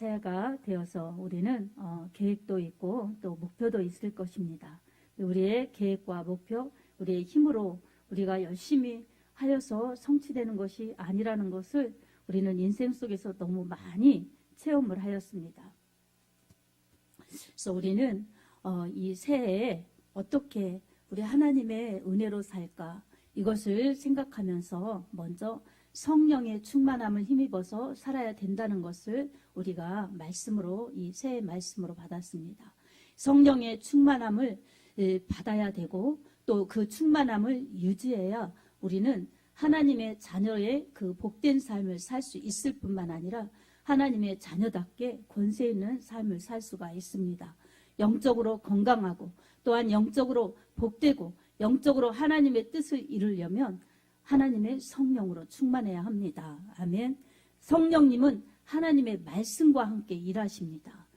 새해가 되어서 우리는 계획도 있고 또 목표도 있을 것입니다. 우리의 계획과 목표, 우리의 힘으로 우리가 열심히 하여서 성취되는 것이 아니라는 것을 우리는 인생 속에서 너무 많이 체험을 하였습니다. 그래서 우리는 이 새해에 어떻게 우리 하나님의 은혜로 살까, 이것을 생각하면서 먼저 성령의 충만함을 힘입어서 살아야 된다는 것을 우리가 말씀으로, 이 새해 말씀으로 받았습니다. 성령의 충만함을 받아야 되고 또 그 충만함을 유지해야 우리는 하나님의 자녀의 그 복된 삶을 살 수 있을 뿐만 아니라 하나님의 자녀답게 권세 있는 삶을 살 수가 있습니다. 영적으로 건강하고 또한 영적으로 복되고 영적으로 하나님의 뜻을 이루려면 하나님의 성령으로 충만해야 합니다. 아멘. 성령님은 하나님의 말씀과 함께 일하십니다.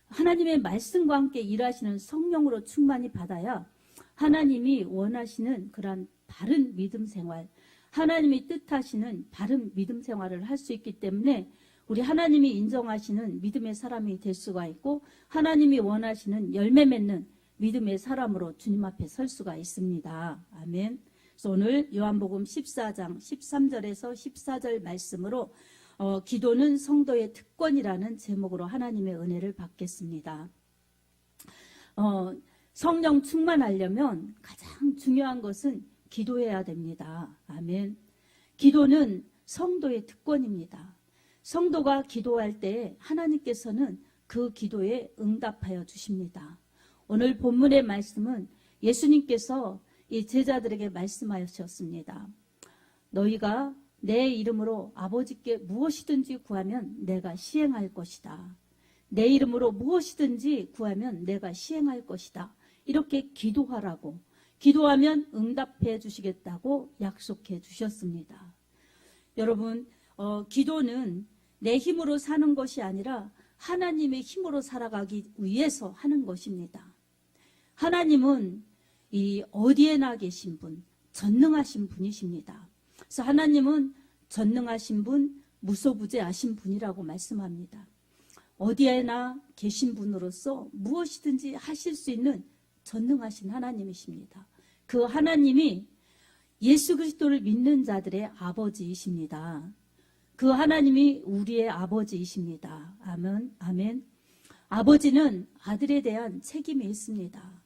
하나님의 말씀과 함께 일하시는 성령으로 충만히 받아야 하나님이 원하시는 그러한 바른 믿음 생활, 하나님이 뜻하시는 바른 믿음 생활을 할 수 있기 때문에 우리 하나님이 인정하시는 믿음의 사람이 될 수가 있고 하나님이 원하시는 열매 맺는 믿음의 사람으로 주님 앞에 설 수가 있습니다. 아멘. 그래서 오늘 요한복음 14장 13절에서 14절 말씀으로 기도는 성도의 특권이라는 제목으로 하나님의 은혜를 받겠습니다. 성령 충만하려면 가장 중요한 것은 기도해야 됩니다. 아멘. 기도는 성도의 특권입니다. 성도가 기도할 때 하나님께서는 그 기도에 응답하여 주십니다. 오늘 본문의 말씀은 예수님께서 이 제자들에게 말씀하셨습니다. 너희가 내 이름으로 아버지께 무엇이든지 구하면 내가 시행할 것이다. 내 이름으로 무엇이든지 구하면 내가 시행할 것이다. 이렇게 기도하라고, 기도하면 응답해 주시겠다고 약속해 주셨습니다. 여러분, 기도는 내 힘으로 사는 것이 아니라 하나님의 힘으로 살아가기 위해서 하는 것입니다. 하나님은 이 어디에나 계신 분, 전능하신 분이십니다. 그래서 하나님은 전능하신 분, 무소부재하신 분이라고 말씀합니다. 어디에나 계신 분으로서 무엇이든지 하실 수 있는 전능하신 하나님이십니다. 그 하나님이 예수 그리스도를 믿는 자들의 아버지이십니다. 그 하나님이 우리의 아버지이십니다. 아멘, 아멘. 아버지는 아들에 대한 책임이 있습니다.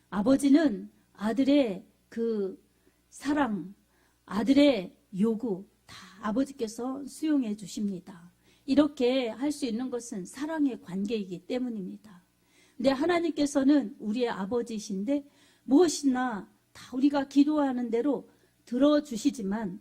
아버지는 아들의 그 사랑, 아들의 요구 다 아버지께서 수용해 주십니다. 이렇게 할 수 있는 것은 사랑의 관계이기 때문입니다. 근데 하나님께서는 우리의 아버지이신데 무엇이나 다 우리가 기도하는 대로 들어주시지만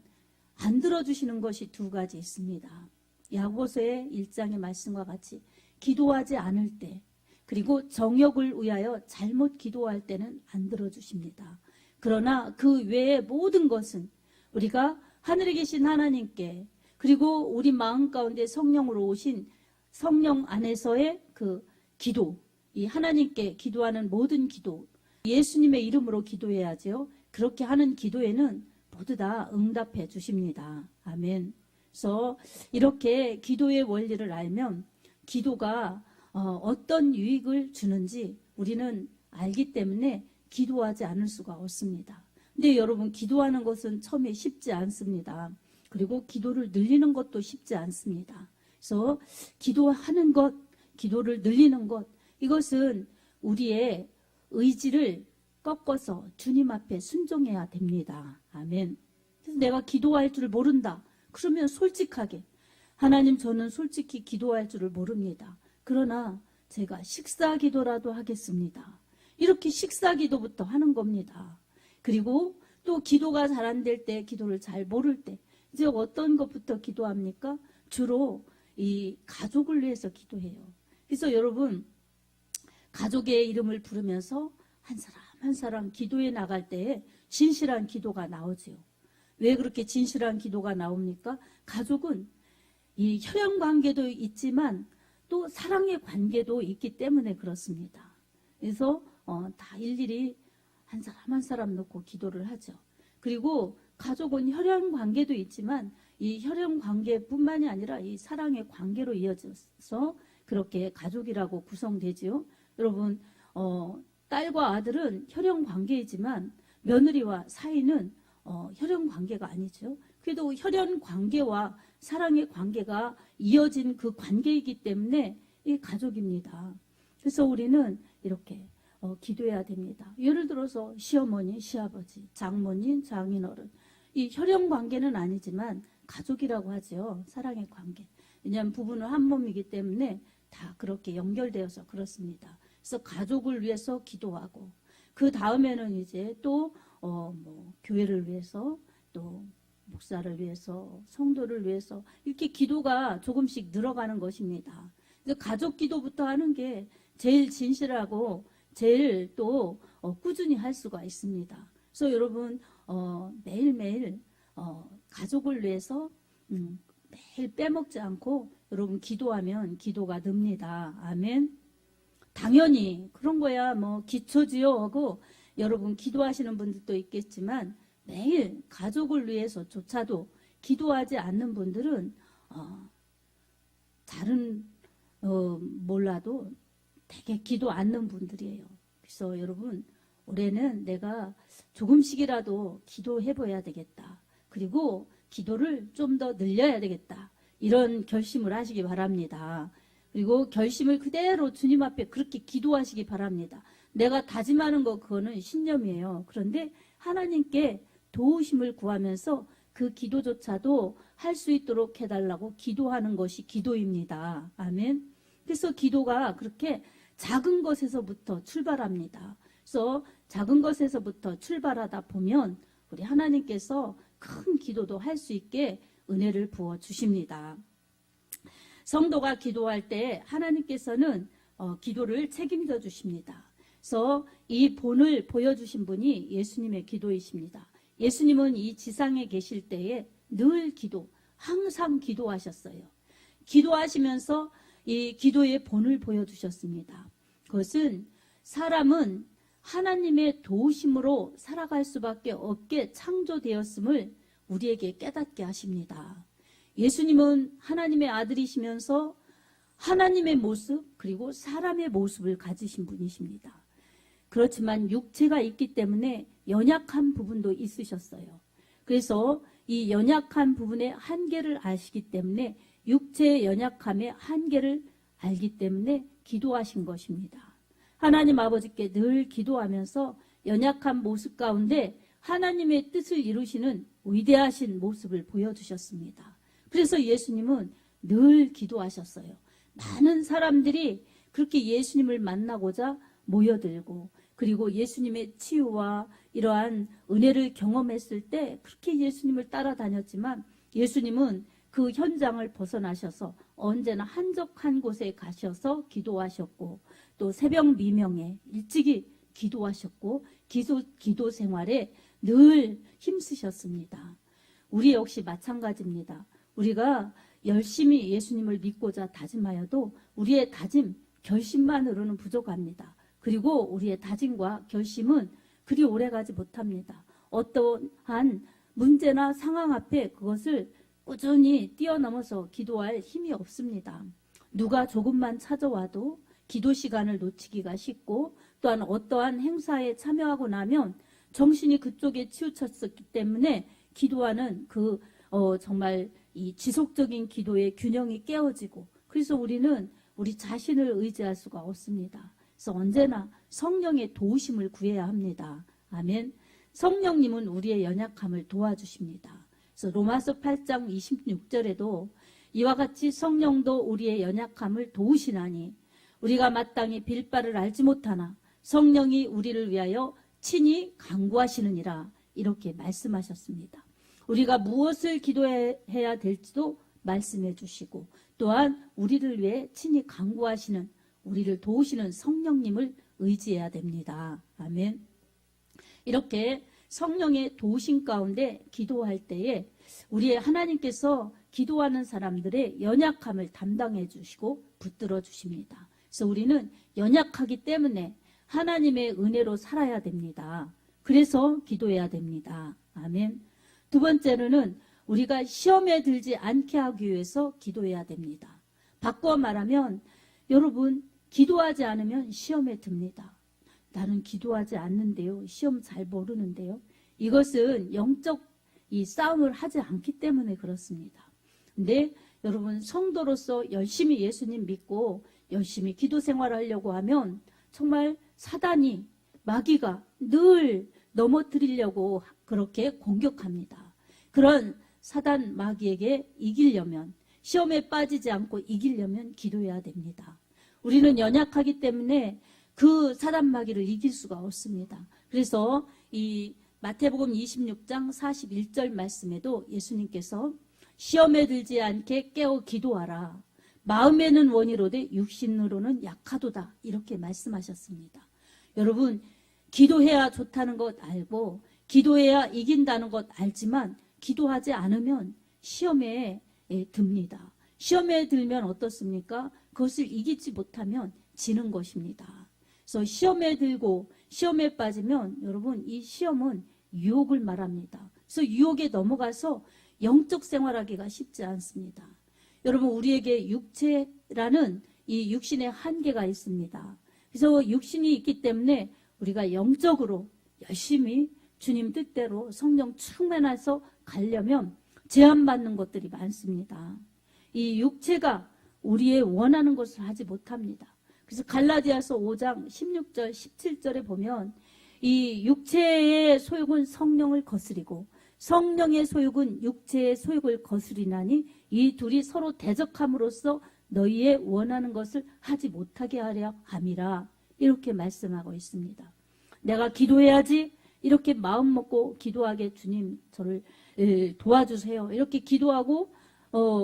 안 들어주시는 것이 두 가지 있습니다. 야고보서의 1장의 말씀과 같이 기도하지 않을 때, 그리고 정욕을 위하여 잘못 기도할 때는 안 들어주십니다. 그러나 그 외의 모든 것은 우리가 하늘에 계신 하나님께, 그리고 우리 마음 가운데 성령으로 오신 성령 안에서의 그 기도, 이 하나님께 기도하는 모든 기도, 예수님의 이름으로 기도해야죠. 그렇게 하는 기도에는 모두 다 응답해 주십니다. 아멘. 그래서 이렇게 기도의 원리를 알면 기도가 어떤 유익을 주는지 우리는 알기 때문에 기도하지 않을 수가 없습니다. 근데 여러분, 기도하는 것은 처음에 쉽지 않습니다. 그리고 기도를 늘리는 것도 쉽지 않습니다. 그래서 기도하는 것, 기도를 늘리는 것, 이것은 우리의 의지를 꺾어서 주님 앞에 순종해야 됩니다. 아멘. 그래서 내가 기도할 줄 모른다. 그러면 솔직하게, 하나님, 저는 솔직히 기도할 줄을 모릅니다. 그러나 제가 식사 기도라도 하겠습니다. 이렇게 식사 기도부터 하는 겁니다. 그리고 또 기도가 잘 안 될 때, 기도를 잘 모를 때 이제 어떤 것부터 기도합니까? 주로 이 가족을 위해서 기도해요. 그래서 여러분, 가족의 이름을 부르면서 한 사람 한 사람 기도해 나갈 때에 진실한 기도가 나오죠. 왜 그렇게 진실한 기도가 나옵니까? 가족은 이 혈연 관계도 있지만 또 사랑의 관계도 있기 때문에 그렇습니다. 그래서 다 일일이 한 사람 한 사람 놓고 기도를 하죠. 그리고 가족은 혈연 관계도 있지만 이 혈연 관계뿐만이 아니라 이 사랑의 관계로 이어져서 그렇게 가족이라고 구성되지요. 여러분, 딸과 아들은 혈연 관계이지만 며느리와 사이는 혈연 관계가 아니죠. 그래도 혈연 관계와 사랑의 관계가 이어진 그 관계이기 때문에 이 가족입니다. 그래서 우리는 이렇게 기도해야 됩니다. 예를 들어서 시어머니, 시아버지, 장모님, 장인어른, 이 혈연 관계는 아니지만 가족이라고 하죠. 사랑의 관계. 왜냐하면 부부는 한 몸이기 때문에 다 그렇게 연결되어서 그렇습니다. 그래서 가족을 위해서 기도하고 그 다음에는 이제 또 교회를 위해서 또 목사를 위해서 성도를 위해서 이렇게 기도가 조금씩 늘어가는 것입니다. 그래서 가족 기도부터 하는 게 제일 진실하고 제일 또 꾸준히 할 수가 있습니다. 그래서 여러분 매일매일 가족을 위해서 매일 빼먹지 않고 여러분 기도하면 기도가 늡니다. 아멘. 당연히 그런 거야 뭐 기초지요 하고 여러분 기도하시는 분들도 있겠지만 매일 가족을 위해서조차도 기도하지 않는 분들은 다른 몰라도 되게 기도 않는 분들이에요. 그래서 여러분 올해는 내가 조금씩이라도 기도해 봐야 되겠다. 그리고 기도를 좀 더 늘려야 되겠다. 이런 결심을 하시기 바랍니다. 그리고 결심을 그대로 주님 앞에 그렇게 기도하시기 바랍니다. 내가 다짐하는 거 그거는 신념이에요. 그런데 하나님께 도우심을 구하면서 그 기도조차도 할 수 있도록 해달라고 기도하는 것이 기도입니다. 아멘. 그래서 기도가 그렇게 작은 것에서부터 출발합니다. 그래서 작은 것에서부터 출발하다 보면 우리 하나님께서 큰 기도도 할 수 있게 은혜를 부어 주십니다. 성도가 기도할 때 하나님께서는 기도를 책임져 주십니다. 그래서 이 본을 보여주신 분이 예수님의 기도이십니다. 예수님은 이 지상에 계실 때에 늘 항상 기도하셨어요. 기도하시면서 이 기도의 본을 보여주셨습니다. 그것은 사람은 하나님의 도우심으로 살아갈 수밖에 없게 창조되었음을 우리에게 깨닫게 하십니다. 예수님은 하나님의 아들이시면서 하나님의 모습 그리고 사람의 모습을 가지신 분이십니다. 그렇지만 육체가 있기 때문에 연약한 부분도 있으셨어요. 그래서 이 연약한 부분의 한계를 아시기 때문에 육체의 연약함의 한계를 알기 때문에 기도하신 것입니다. 하나님 아버지께 늘 기도하면서 연약한 모습 가운데 하나님의 뜻을 이루시는 위대하신 모습을 보여주셨습니다. 그래서 예수님은 늘 기도하셨어요. 많은 사람들이 그렇게 예수님을 만나고자 모여들고 그리고 예수님의 치유와 이러한 은혜를 경험했을 때 그렇게 예수님을 따라다녔지만 예수님은 그 현장을 벗어나셔서 언제나 한적한 곳에 가셔서 기도하셨고 또 새벽 미명에 일찍이 기도하셨고 기도 생활에 늘 힘쓰셨습니다. 우리 역시 마찬가지입니다. 우리가 열심히 예수님을 믿고자 다짐하여도 우리의 다짐, 결심만으로는 부족합니다. 그리고 우리의 다짐과 결심은 그리 오래가지 못합니다. 어떠한 문제나 상황 앞에 그것을 꾸준히 뛰어넘어서 기도할 힘이 없습니다. 누가 조금만 찾아와도 기도 시간을 놓치기가 쉽고 또한 어떠한 행사에 참여하고 나면 정신이 그쪽에 치우쳤었기 때문에 기도하는 정말 이 지속적인 기도의 균형이 깨어지고 그래서 우리는 우리 자신을 의지할 수가 없습니다. 그래서 언제나 성령의 도우심을 구해야 합니다. 아멘. 성령님은 우리의 연약함을 도와주십니다. 그래서 로마서 8장 26절에도 이와 같이 성령도 우리의 연약함을 도우시나니 우리가 마땅히 빌 바를 알지 못하나 성령이 우리를 위하여 친히 간구하시느니라 이렇게 말씀하셨습니다. 우리가 무엇을 기도해야 될지도 말씀해 주시고 또한 우리를 위해 친히 간구하시는 우리를 도우시는 성령님을 의지해야 됩니다. 아멘. 이렇게 성령의 도우심 가운데 기도할 때에 우리의 하나님께서 기도하는 사람들의 연약함을 담당해 주시고 붙들어 주십니다. 그래서 우리는 연약하기 때문에 하나님의 은혜로 살아야 됩니다. 그래서 기도해야 됩니다. 아멘. 두 번째로는 우리가 시험에 들지 않게 하기 위해서 기도해야 됩니다. 바꿔 말하면 여러분, 기도하지 않으면 시험에 듭니다. 나는 기도하지 않는데요. 시험 잘 모르는데요. 이것은 영적 이 싸움을 하지 않기 때문에 그렇습니다. 근데 여러분, 성도로서 열심히 예수님 믿고 열심히 기도 생활하려고 하면 정말 사단이, 마귀가 늘 넘어뜨리려고 그렇게 공격합니다. 그런 사단 마귀에게 이기려면, 시험에 빠지지 않고 이기려면 기도해야 됩니다. 우리는 연약하기 때문에 그 사단 마귀를 이길 수가 없습니다. 그래서 이 마태복음 26장 41절 말씀에도 예수님께서 시험에 들지 않게 깨어 기도하라. 마음에는 원이로되 육신으로는 약하도다. 이렇게 말씀하셨습니다. 여러분, 기도해야 좋다는 것 알고 기도해야 이긴다는 것 알지만 기도하지 않으면 시험에 듭니다. 시험에 들면 어떻습니까? 그것을 이기지 못하면 지는 것입니다. 그래서 시험에 들고 시험에 빠지면 여러분, 이 시험은 유혹을 말합니다. 그래서 유혹에 넘어가서 영적 생활하기가 쉽지 않습니다. 여러분, 우리에게 육체라는 이 육신의 한계가 있습니다. 그래서 육신이 있기 때문에 우리가 영적으로 열심히 주님 뜻대로 성령 충만해서 가려면 제한받는 것들이 많습니다. 이 육체가 우리의 원하는 것을 하지 못합니다. 그래서 갈라디아서 5장 16절 17절에 보면 이 육체의 소욕은 성령을 거스리고 성령의 소욕은 육체의 소욕을 거스리나니 이 둘이 서로 대적함으로써 너희의 원하는 것을 하지 못하게 하려 함이라. 이렇게 말씀하고 있습니다. 내가 기도해야지 이렇게 마음 먹고 기도하게 주님 저를 도와주세요. 이렇게 기도하고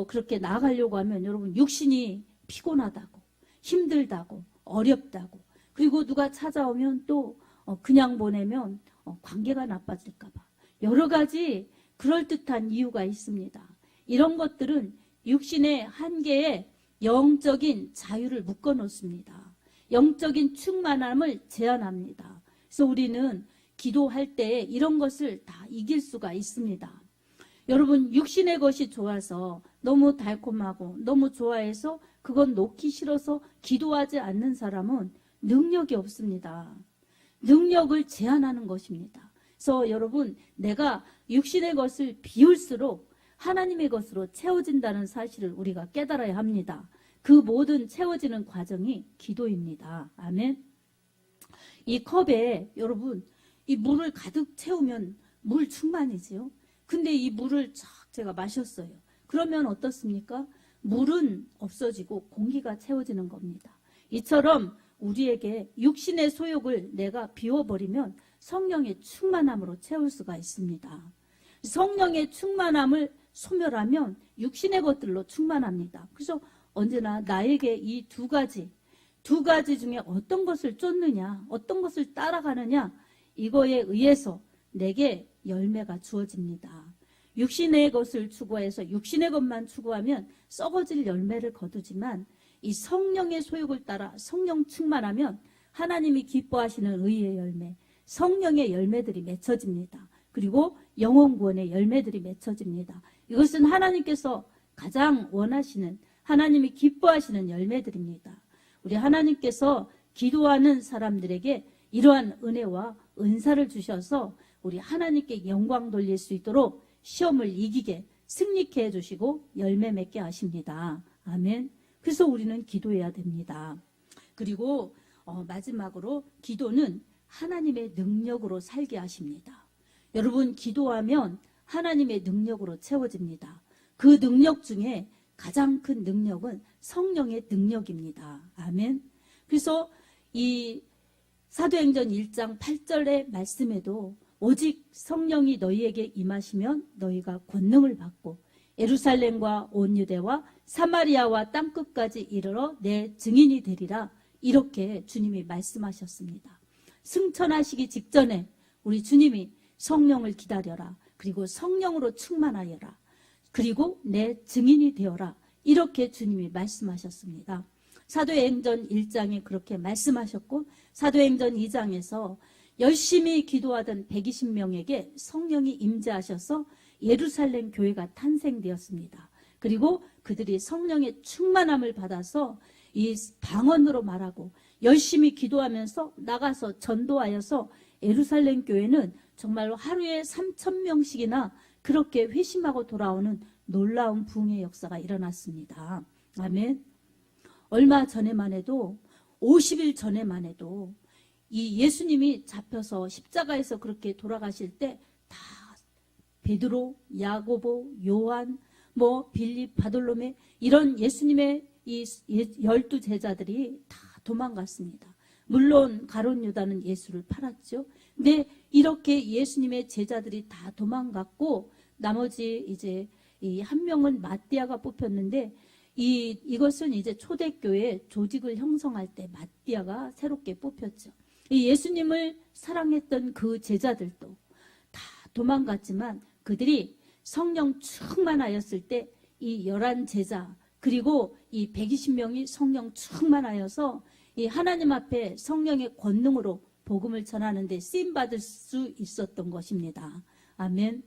그렇게 나아가려고 하면 여러분, 육신이 피곤하다고, 힘들다고, 어렵다고, 그리고 누가 찾아오면 또 그냥 보내면 관계가 나빠질까 봐 여러 가지 그럴듯한 이유가 있습니다. 이런 것들은 육신의 한계에 영적인 자유를 묶어놓습니다. 영적인 충만함을 제한합니다. 그래서 우리는 기도할 때 이런 것을 다 이길 수가 있습니다. 여러분, 육신의 것이 좋아서 너무 달콤하고 너무 좋아해서 그건 놓기 싫어서 기도하지 않는 사람은 능력이 없습니다. 능력을 제한하는 것입니다. 그래서 여러분, 내가 육신의 것을 비울수록 하나님의 것으로 채워진다는 사실을 우리가 깨달아야 합니다. 그 모든 채워지는 과정이 기도입니다. 아멘. 이 컵에 여러분, 이 물을 가득 채우면 물 충만이지요. 근데 이 물을 쫙 제가 마셨어요. 그러면 어떻습니까? 물은 없어지고 공기가 채워지는 겁니다. 이처럼 우리에게 육신의 소욕을 내가 비워버리면 성령의 충만함으로 채울 수가 있습니다. 성령의 충만함을 소멸하면 육신의 것들로 충만합니다. 그래서 언제나 나에게 이 두 가지 중에 어떤 것을 쫓느냐, 어떤 것을 따라가느냐, 이거에 의해서 내게 열매가 주어집니다. 육신의 것을 추구해서 육신의 것만 추구하면 썩어질 열매를 거두지만 이 성령의 소욕을 따라 성령 충만하면 하나님이 기뻐하시는 의의 열매, 성령의 열매들이 맺혀집니다. 그리고 영혼 구원의 열매들이 맺혀집니다. 이것은 하나님께서 가장 원하시는, 하나님이 기뻐하시는 열매들입니다. 우리 하나님께서 기도하는 사람들에게 이러한 은혜와 은사를 주셔서 우리 하나님께 영광 돌릴 수 있도록 시험을 이기게 승리케 해주시고 열매 맺게 하십니다. 아멘. 그래서 우리는 기도해야 됩니다. 그리고 마지막으로 기도는 하나님의 능력으로 살게 하십니다. 여러분, 기도하면 하나님의 능력으로 채워집니다. 그 능력 중에 가장 큰 능력은 성령의 능력입니다. 아멘. 그래서 이 사도행전 1장 8절의 말씀에도 오직 성령이 너희에게 임하시면 너희가 권능을 받고 예루살렘과 온 유대와 사마리아와 땅끝까지 이르러 내 증인이 되리라. 이렇게 주님이 말씀하셨습니다. 승천하시기 직전에 우리 주님이 성령을 기다려라. 그리고 성령으로 충만하여라. 그리고 내 증인이 되어라. 이렇게 주님이 말씀하셨습니다. 사도행전 1장에 그렇게 말씀하셨고 사도행전 2장에서 열심히 기도하던 120명에게 성령이 임재하셔서 예루살렘 교회가 탄생되었습니다. 그리고 그들이 성령의 충만함을 받아서 이 방언으로 말하고 열심히 기도하면서 나가서 전도하여서 예루살렘 교회는 정말로 하루에 3,000명씩이나 그렇게 회심하고 돌아오는 놀라운 부흥의 역사가 일어났습니다. 아멘. 얼마 전에만 해도 50일 전에만 해도 이 예수님이 잡혀서 십자가에서 그렇게 돌아가실 때 다 베드로, 야고보, 요한, 빌립, 바돌로메 이런 예수님의 이 12제자들이 다 도망갔습니다. 물론 가룟 유다는 예수를 팔았죠. 근데 이렇게 예수님의 제자들이 다 도망갔고 나머지 이제 이 한 명은 마띠아가 뽑혔는데 이것은 이제 초대교회 조직을 형성할 때 마띠아가 새롭게 뽑혔죠. 이 예수님을 사랑했던 그 제자들도 다 도망갔지만 그들이 성령 충만하였을 때 이 11제자 그리고 이 120명이 성령 충만하여서 이 하나님 앞에 성령의 권능으로 복음을 전하는데 쓰임받을 수 있었던 것입니다. 아멘.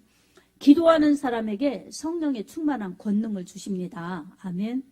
기도하는 사람에게 성령의 충만한 권능을 주십니다. 아멘.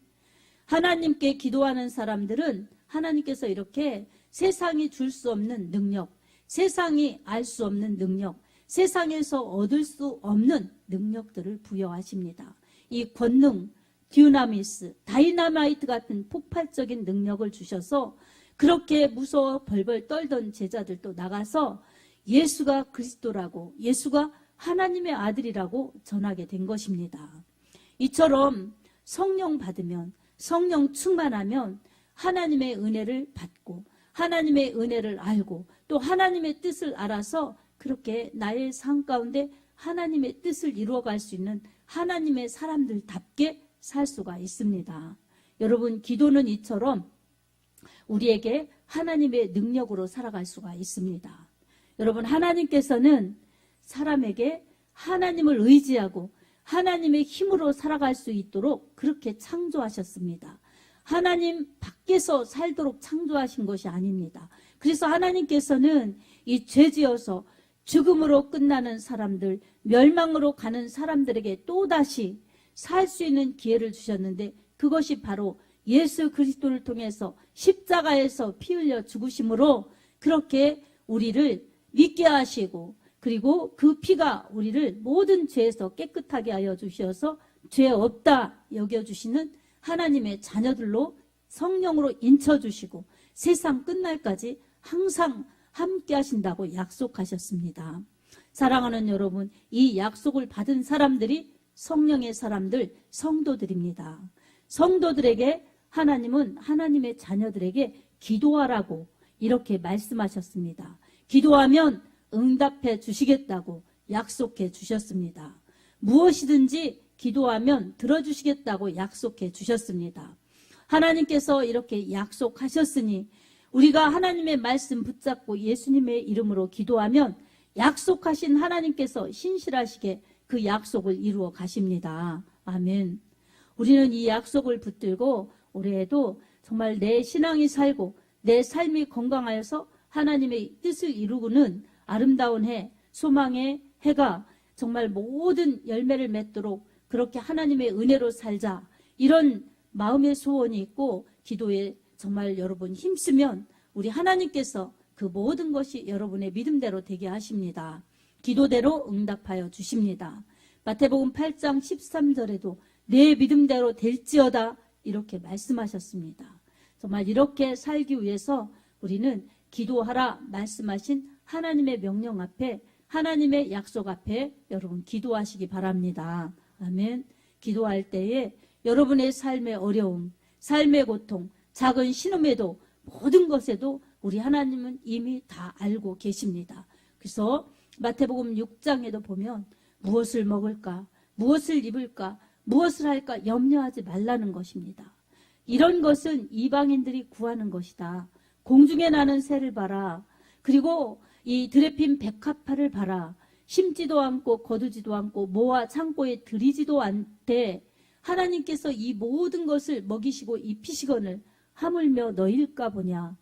하나님께 기도하는 사람들은 하나님께서 이렇게 세상이 줄 수 없는 능력, 세상이 알 수 없는 능력, 세상에서 얻을 수 없는 능력들을 부여하십니다. 이 권능, 듀나미스, 다이나마이트 같은 폭발적인 능력을 주셔서 그렇게 무서워 벌벌 떨던 제자들도 나가서 예수가 그리스도라고, 예수가 하나님의 아들이라고 전하게 된 것입니다. 이처럼 성령 받으면, 성령 충만하면 하나님의 은혜를 받고 하나님의 은혜를 알고 또 하나님의 뜻을 알아서 그렇게 나의 삶 가운데 하나님의 뜻을 이루어갈 수 있는 하나님의 사람들답게 살 수가 있습니다. 여러분, 기도는 이처럼 우리에게 하나님의 능력으로 살아갈 수가 있습니다. 여러분, 하나님께서는 사람에게 하나님을 의지하고 하나님의 힘으로 살아갈 수 있도록 그렇게 창조하셨습니다. 하나님 밖에서 살도록 창조하신 것이 아닙니다. 그래서 하나님께서는 이 죄지어서 죽음으로 끝나는 사람들, 멸망으로 가는 사람들에게 또다시 살 수 있는 기회를 주셨는데 그것이 바로 예수 그리스도를 통해서 십자가에서 피 흘려 죽으심으로 그렇게 우리를 믿게 하시고 그리고 그 피가 우리를 모든 죄에서 깨끗하게 하여 주셔서 죄 없다 여겨주시는 하나님의 자녀들로 성령으로 인쳐주시고 세상 끝날까지 항상 함께 하신다고 약속하셨습니다. 사랑하는 여러분, 이 약속을 받은 사람들이 성령의 사람들, 성도들입니다. 성도들에게 하나님은 하나님의 자녀들에게 기도하라고 이렇게 말씀하셨습니다. 기도하면 응답해 주시겠다고 약속해 주셨습니다. 무엇이든지 기도하면 들어주시겠다고 약속해 주셨습니다. 하나님께서 이렇게 약속하셨으니 우리가 하나님의 말씀 붙잡고 예수님의 이름으로 기도하면 약속하신 하나님께서 신실하시게 그 약속을 이루어 가십니다. 아멘. 우리는 이 약속을 붙들고 올해에도 정말 내 신앙이 살고 내 삶이 건강하여서 하나님의 뜻을 이루고는 아름다운 해, 소망의 해가 정말 모든 열매를 맺도록 그렇게 하나님의 은혜로 살자, 이런 마음의 소원이 있고 기도에 정말 여러분 힘쓰면 우리 하나님께서 그 모든 것이 여러분의 믿음대로 되게 하십니다. 기도대로 응답하여 주십니다. 마태복음 8장 13절에도 내 믿음대로 될지어다 이렇게 말씀하셨습니다. 정말 이렇게 살기 위해서 우리는 기도하라 말씀하신 하나님의 명령 앞에, 하나님의 약속 앞에 여러분 기도하시기 바랍니다. 아멘. 기도할 때에 여러분의 삶의 어려움, 삶의 고통, 작은 신음에도 모든 것에도 우리 하나님은 이미 다 알고 계십니다. 그래서 마태복음 6장에도 보면 무엇을 먹을까, 무엇을 입을까, 무엇을 할까 염려하지 말라는 것입니다. 이런 것은 이방인들이 구하는 것이다. 공중에 나는 새를 봐라. 그리고 이 들에 핀 백합화를 봐라. 심지도 않고 거두지도 않고 모아 창고에 들이지도 않되 하나님께서 이 모든 것을 먹이시고 입히시거늘 하물며 너희일까 보냐.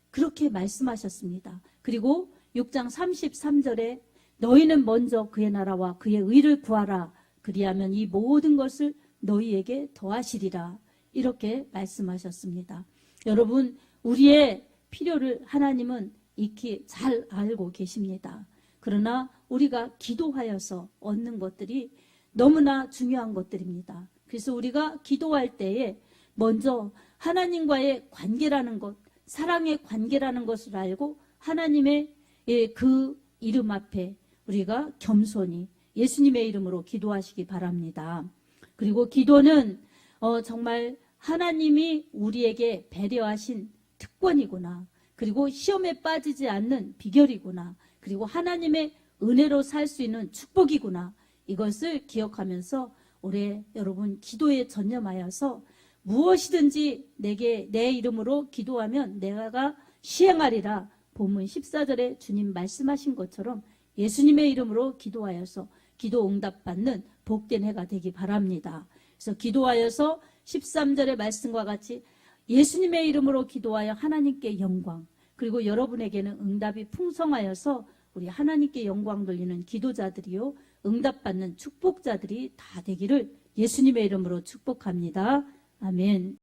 그렇게 말씀하셨습니다. 그리고 6장 33절에 너희는 먼저 그의 나라와 그의 의를 구하라. 그리하면 이 모든 것을 너희에게 더하시리라. 이렇게 말씀하셨습니다. 여러분, 우리의 필요를 하나님은 익히 잘 알고 계십니다. 그러나 우리가 기도하여서 얻는 것들이 너무나 중요한 것들입니다. 그래서 우리가 기도할 때에 먼저 하나님과의 관계라는 것, 사랑의 관계라는 것을 알고 하나님의 그 이름 앞에 우리가 겸손히 예수님의 이름으로 기도하시기 바랍니다. 그리고 기도는 정말 하나님이 우리에게 배려하신 특권이구나. 그리고 시험에 빠지지 않는 비결이구나. 그리고 하나님의 은혜로 살 수 있는 축복이구나. 이것을 기억하면서 올해 여러분 기도에 전념하여서 무엇이든지 내게 내 이름으로 기도하면 내가 시행하리라. 본문 14절에 주님 말씀하신 것처럼 예수님의 이름으로 기도하여서 기도 응답받는 복된 해가 되기 바랍니다. 그래서 기도하여서 13절의 말씀과 같이 예수님의 이름으로 기도하여 하나님께 영광, 그리고 여러분에게는 응답이 풍성하여서 우리 하나님께 영광 돌리는 기도자들이요 응답받는 축복자들이 다 되기를 예수님의 이름으로 축복합니다. 아멘.